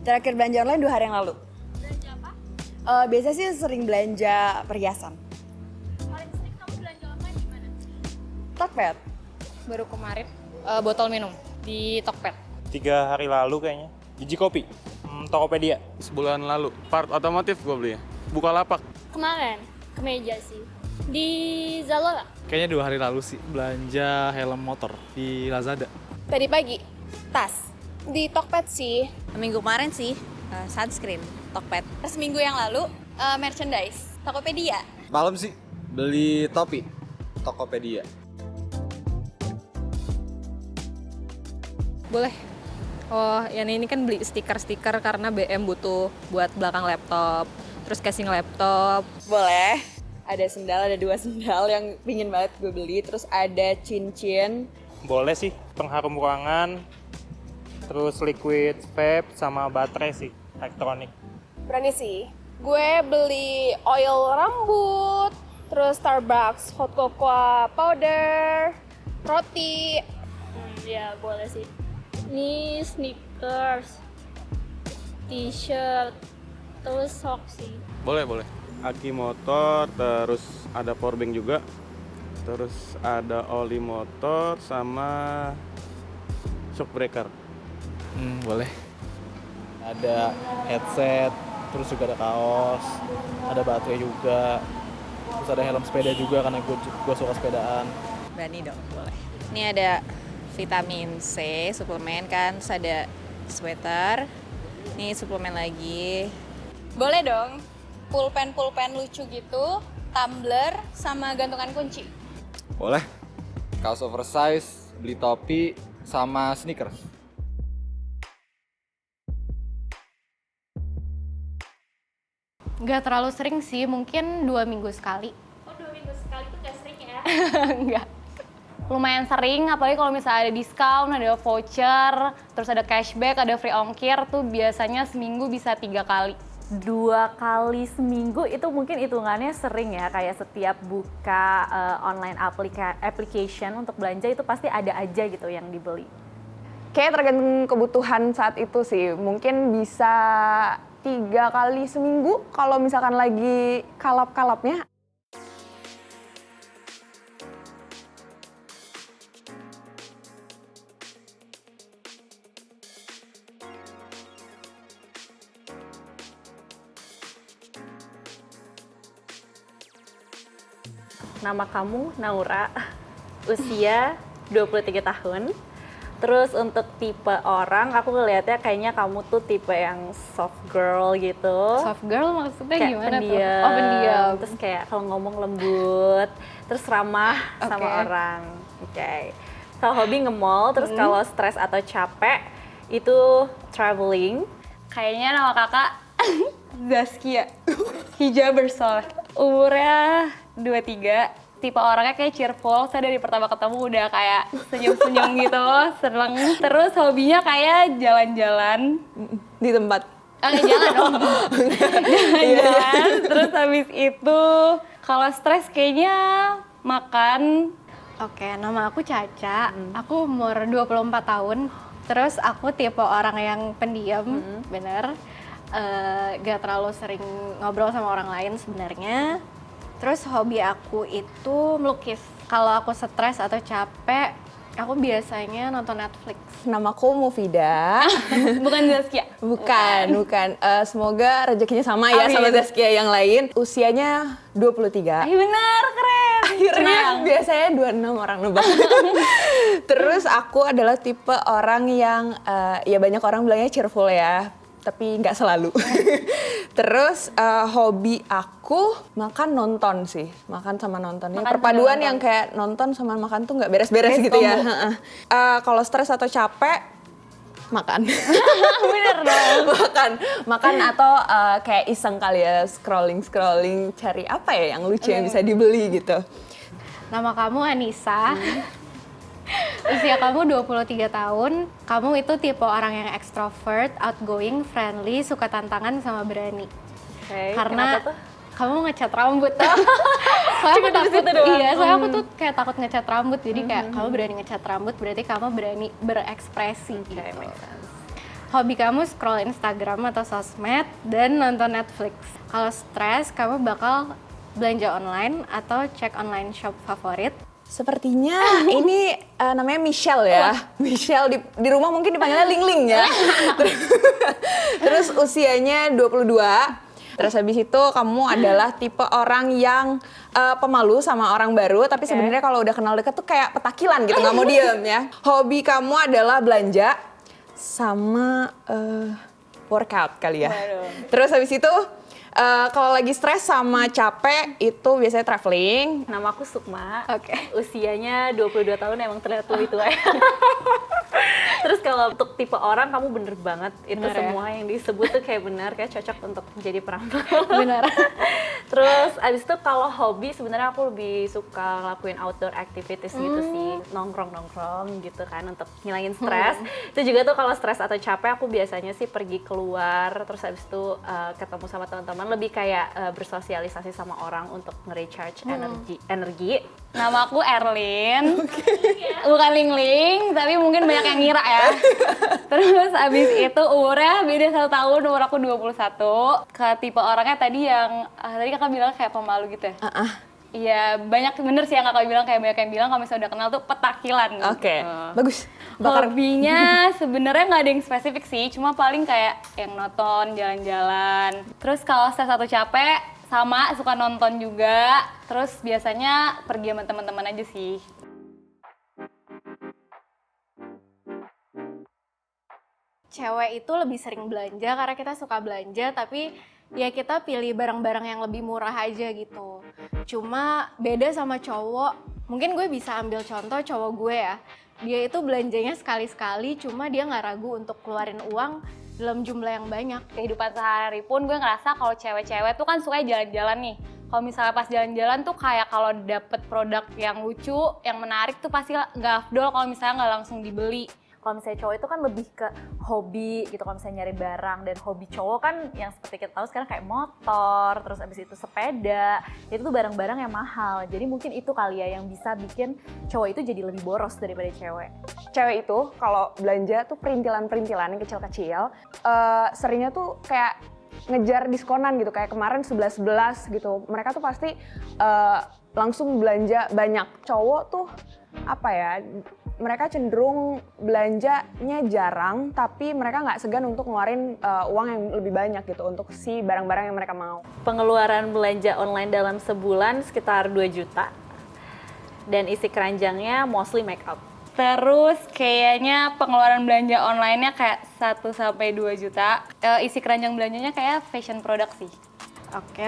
Terakhir belanja online 2 hari yang lalu. Belanja apa? Biasanya sih sering belanja perhiasan. Paling sering kamu belanja online di mana? Tokped. Baru kemarin botol minum di Tokped. 3 hari lalu kayaknya. Biji kopi. Tokopedia. Sebulan lalu, part otomotif gue beli. Bukalapak. Kemarin, kemeja sih. Di Zalora. Kayaknya 2 hari lalu sih belanja helm motor di Lazada. Tadi pagi, tas. Di Tokped sih. Minggu kemarin sih, sunscreen, Tokped. Seminggu yang lalu, merchandise, Tokopedia. Malam sih, beli topi, Tokopedia. Boleh. Oh, yang ini kan beli stiker-stiker karena BM butuh buat belakang laptop. Terus casing laptop. Boleh. Ada sendal, ada 2 sendal yang pingin banget gue beli. Terus ada cincin. Boleh sih, pengharum ruangan. Terus liquid vape sama baterai sih, elektronik. Berani sih. Gue beli oil rambut, terus Starbucks hot cocoa powder, roti. Ya boleh sih. Ini sneakers, t-shirt, terus socks sih. Boleh. Aki motor, terus ada powerbank juga. Terus ada oli motor sama shock breaker. Boleh. Ada headset, terus juga ada kaos, ada baterai juga. Terus ada helm sepeda juga karena gue suka sepedaan. Berani dong, boleh. Ini ada vitamin C, suplemen kan, terus ada sweater. Ini suplemen lagi. Boleh dong. Pulpen lucu gitu, tumbler, sama gantungan kunci. Boleh. Kaos oversize, beli topi, sama sneakers. Nggak terlalu sering sih, mungkin 2 minggu sekali. Oh 2 minggu sekali tuh gak sering ya? Enggak. Lumayan sering, apalagi kalau misalnya ada diskon, ada voucher, terus ada cashback, ada free ongkir, tuh biasanya seminggu bisa 3 kali. 2 kali seminggu itu mungkin hitungannya sering ya, kayak setiap buka online application untuk belanja itu pasti ada aja gitu yang dibeli. Kayak tergantung kebutuhan saat itu sih, mungkin bisa 3 kali seminggu kalau misalkan lagi kalap-kalapnya. Nama kamu Naura, usia 23 tahun. Terus untuk tipe orang, aku ngelihatnya kayaknya kamu tuh tipe yang soft girl gitu. Soft girl maksudnya kayak gimana pendiam. tuh? Oh pendiam. Terus kayak kalau ngomong lembut, terus ramah sama Oke. orang. Oke. Kalau hobi nge-mall, terus kalau stres atau capek itu traveling. Kayaknya nama kakak Zaskia, hijaber soalnya. Umurnya 23. Tipe orangnya kayak cheerful, saya dari pertama ketemu udah kayak senyum-senyum gitu, seneng. Terus hobinya kayak jalan-jalan. Di tempat. Jalan dong. Jalan-jalan, terus habis itu kalau stres kayaknya makan. Oke, nama aku Caca, aku umur 24 tahun. Terus aku tipe orang yang pendiam, bener. Gak terlalu sering ngobrol sama orang lain sebenarnya. Terus hobi aku itu melukis. Kalau aku stres atau capek, aku biasanya nonton Netflix. Namaku Mufida. Bukan Zaskia? Bukan. Semoga rezekinya sama ya sama Zaskia yang lain. Usianya 23. Benar, keren. Akhirnya biasanya 26 orang nebak. Terus aku adalah tipe orang yang, ya banyak orang bilangnya cheerful ya. Tapi nggak selalu. Terus hobi aku nonton sih, makan sama nonton. Ya, perpaduan yang kayak nonton sama makan tuh nggak beres-beres gitu ya. Kalau stres atau capek, makan. Bener dong. makan atau kayak iseng kali ya, scrolling cari apa ya yang lucu yang bisa dibeli gitu. Nama kamu Anissa. Usia kamu 23 tahun, kamu itu tipe orang yang extrovert, outgoing, friendly, suka tantangan sama berani. Karena kamu ngecat rambut. Soalnya aku takut, soalnya aku tuh kayak takut ngecat rambut, jadi kayak kamu berani ngecat rambut, berarti kamu berani berekspresi gitu. Hobi kamu scroll Instagram atau sosmed dan nonton Netflix. Kalau stres, kamu bakal belanja online atau cek online shop favorit. Sepertinya ini namanya Michelle ya. Michelle di rumah mungkin dipanggilnya Ling Ling ya. Terus usianya 22. Terus habis itu kamu adalah tipe orang yang pemalu sama orang baru, tapi sebenarnya kalau udah kenal dekat tuh kayak petakilan gitu, nggak mau diem ya. Hobi kamu adalah belanja sama workout kali ya. Terus habis itu kalau lagi stres sama capek itu biasanya traveling. Nama aku Sukma. Usianya 22 tahun, emang terlihat lebih tua ya. Terus kalau untuk tipe orang kamu bener banget. Itu Bener semua yang disebut tuh kayak benar, kayak cocok untuk menjadi perantau. Benar. Terus abis itu kalau hobi sebenarnya aku lebih suka ngelakuin outdoor activities gitu sih. Nongkrong-nongkrong gitu kan untuk ngilangin stres. Itu juga tuh kalau stres atau capek aku biasanya sih pergi keluar. Terus abis itu ketemu sama teman-teman, lebih kayak bersosialisasi sama orang untuk nge-recharge energi. Nama aku Erlin, bukan Ling Ling, tapi mungkin banyak yang ngira ya. Terus abis itu umurnya beda 1 tahun, umur aku 21. Ke tipe orangnya tadi yang, tadi kakak bilang kayak pemalu gitu ya? Iya, banyak bener sih yang kakak bilang, kayak banyak yang bilang kalau misalnya udah kenal tuh petakilan. Bagus. Hobinya sebenarnya nggak ada yang spesifik sih, cuma paling kayak yang nonton, jalan-jalan. Terus kalau stres atau capek, sama suka nonton juga. Terus biasanya pergi sama teman-teman aja sih. Cewek itu lebih sering belanja karena kita suka belanja, tapi ya kita pilih barang-barang yang lebih murah aja gitu. Cuma beda sama cowok, mungkin gue bisa ambil contoh cowok gue ya. Dia itu belanjanya sekali-sekali, cuma dia nggak ragu untuk keluarin uang dalam jumlah yang banyak. Kehidupan sehari-hari pun gue ngerasa kalau cewek-cewek tuh kan suka jalan-jalan nih. Kalau misalnya pas jalan-jalan tuh kayak kalau dapet produk yang lucu, yang menarik tuh pasti nggak afdol kalau misalnya nggak langsung dibeli. Kalau misalnya cowok itu kan lebih ke hobi gitu, kalau misalnya nyari barang. Dan hobi cowok kan yang seperti kita tahu sekarang kayak motor, terus abis itu sepeda, itu tuh barang-barang yang mahal. Jadi mungkin itu kali ya yang bisa bikin cowok itu jadi lebih boros daripada cewek. Cewek itu kalau belanja tuh perintilan-perintilan yang kecil-kecil, seringnya tuh kayak ngejar diskonan gitu, kayak kemarin 11-11 gitu. Mereka tuh pasti langsung belanja banyak. Cowok tuh apa ya, mereka cenderung belanjanya jarang, tapi mereka nggak segan untuk ngeluarin uang yang lebih banyak gitu untuk si barang-barang yang mereka mau. Pengeluaran belanja online dalam sebulan sekitar 2 juta. Dan isi keranjangnya mostly make up. Terus kayaknya pengeluaran belanja online-nya kayak 1-2 juta. Isi keranjang belanjanya kayak fashion product sih.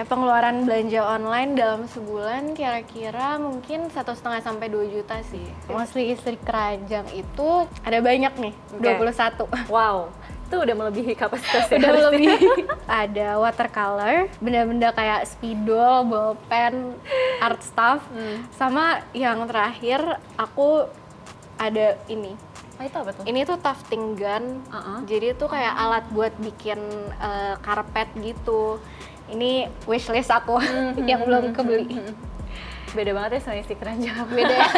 Pengeluaran belanja online dalam sebulan kira-kira mungkin 1,5 sampai 2 juta sih. Mostly isi keranjang itu ada banyak nih, 21. Wow, itu udah melebihi kapasitas ya. Udah melebihi. Ada watercolor, benda-benda kayak spidol, bolpen, art stuff. Sama yang terakhir aku ada ini. Itu apa tuh? Ini tuh tufting gun. Jadi itu kayak alat buat bikin karpet gitu. Ini wishlist aku yang belum kebeli. Beda banget ya sama isi keranjang. Beda ya.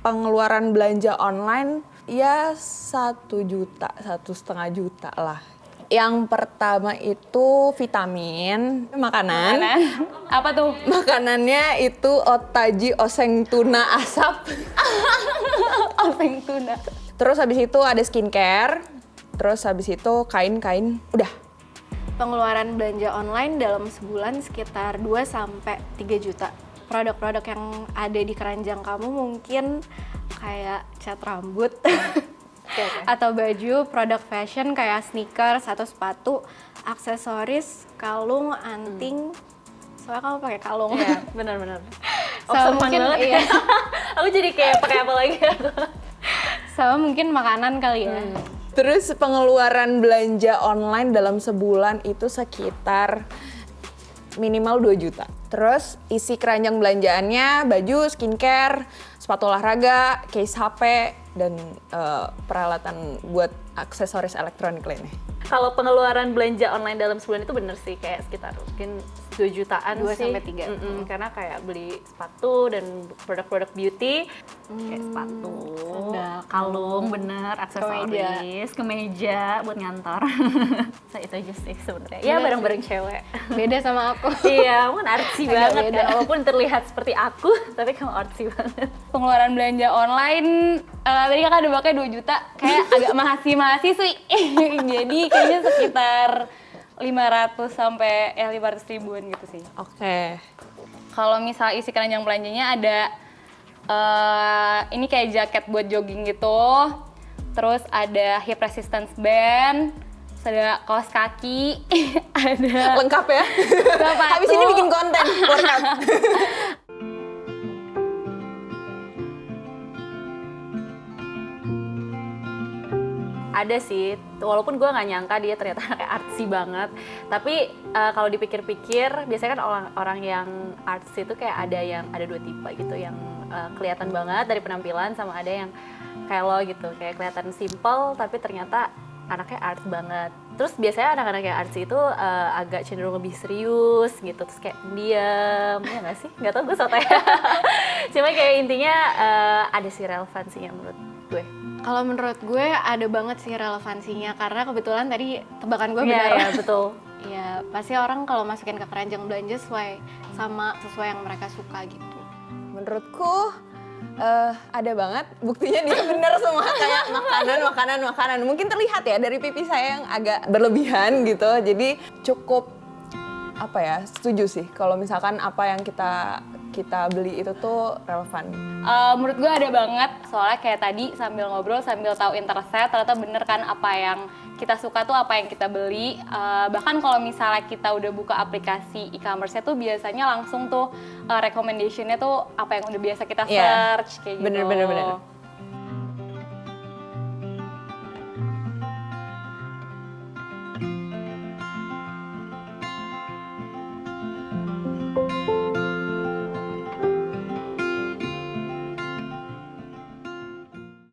Pengeluaran belanja online ya 1 juta, 1,5 juta lah. Yang pertama itu vitamin, makanan. Apa tuh? Makanannya itu otaji oseng tuna asap. Oseng tuna. Terus habis itu ada skincare. Terus habis itu kain-kain. Udah. Pengeluaran belanja online dalam sebulan sekitar 2-3 juta. Produk-produk yang ada di keranjang kamu mungkin kayak cat rambut atau baju, produk fashion kayak sneakers atau sepatu, aksesoris, kalung, anting. Soalnya kamu pakai kalung. Iya, benar-benar. Sama mungkin iya. Aku jadi kayak pakai apa lagi? Sama mungkin makanan kali ya. Terus pengeluaran belanja online dalam sebulan itu sekitar minimal 2 juta. Terus isi keranjang belanjaannya baju, skincare, sepatu olahraga, case HP, dan peralatan buat aksesoris elektronik lainnya. Kalau pengeluaran belanja online dalam sebulan itu bener sih, kayak sekitar mungkin 2 jutaan 2 sih. sampai 3. Karena kayak beli sepatu dan produk-produk beauty, kayak sepatu, kalung, bener, aksesoris, kemeja buat ngantor. So itu aja sih sebenarnya. Ya barang-barang cewek. Beda sama aku. Iya, mungkin artsy Agak banget beda. kan. Walaupun terlihat seperti aku, tapi kamu artsy banget. Pengeluaran belanja online, tadi kakak nebaknya 2 juta, kayak agak mahasiswi. Jadi kayaknya sekitar 500 sampai 500 ribuan gitu sih. Oke. Kalau misal isi keranjang belanjanya ada ini kayak jaket buat jogging gitu, terus ada hip resistance band, terus ada kaos kaki, ada Lengkap ya. Habis ini bikin konten workout. Ada sih, walaupun gue nggak nyangka dia ternyata kayak artsy banget. Tapi kalau dipikir-pikir, biasanya kan orang yang artsy itu kayak ada 2 tipe gitu, yang kelihatan banget dari penampilan, sama ada yang kayak lo gitu, kayak kelihatan simple tapi ternyata anaknya arts banget. Terus biasanya anak-anak yang artsy itu agak cenderung lebih serius gitu, terus kayak diam, ya nggak sih? Nggak tau, gue sotoy. Cuma kayak intinya ada sih relevansinya menurut gue. Kalau menurut gue ada banget sih relevansinya, karena kebetulan tadi tebakan gue benar. Iya, betul. Iya, pasti orang kalau masukin ke keranjang belanja sesuai yang mereka suka gitu. Menurutku ada banget, buktinya dia bener semua, kayak makanan. Mungkin terlihat ya dari pipi saya yang agak berlebihan gitu, jadi cukup setuju sih kalau misalkan apa yang kita beli itu tuh relevan. Menurut gue ada banget, soalnya kayak tadi sambil ngobrol sambil tahu interestnya, ternyata bener kan apa yang kita suka tuh apa yang kita beli. Bahkan kalau misalnya kita udah buka aplikasi e-commerce-nya tuh biasanya langsung tuh recommendation-nya tuh apa yang udah biasa kita search kayak gitu. Bener.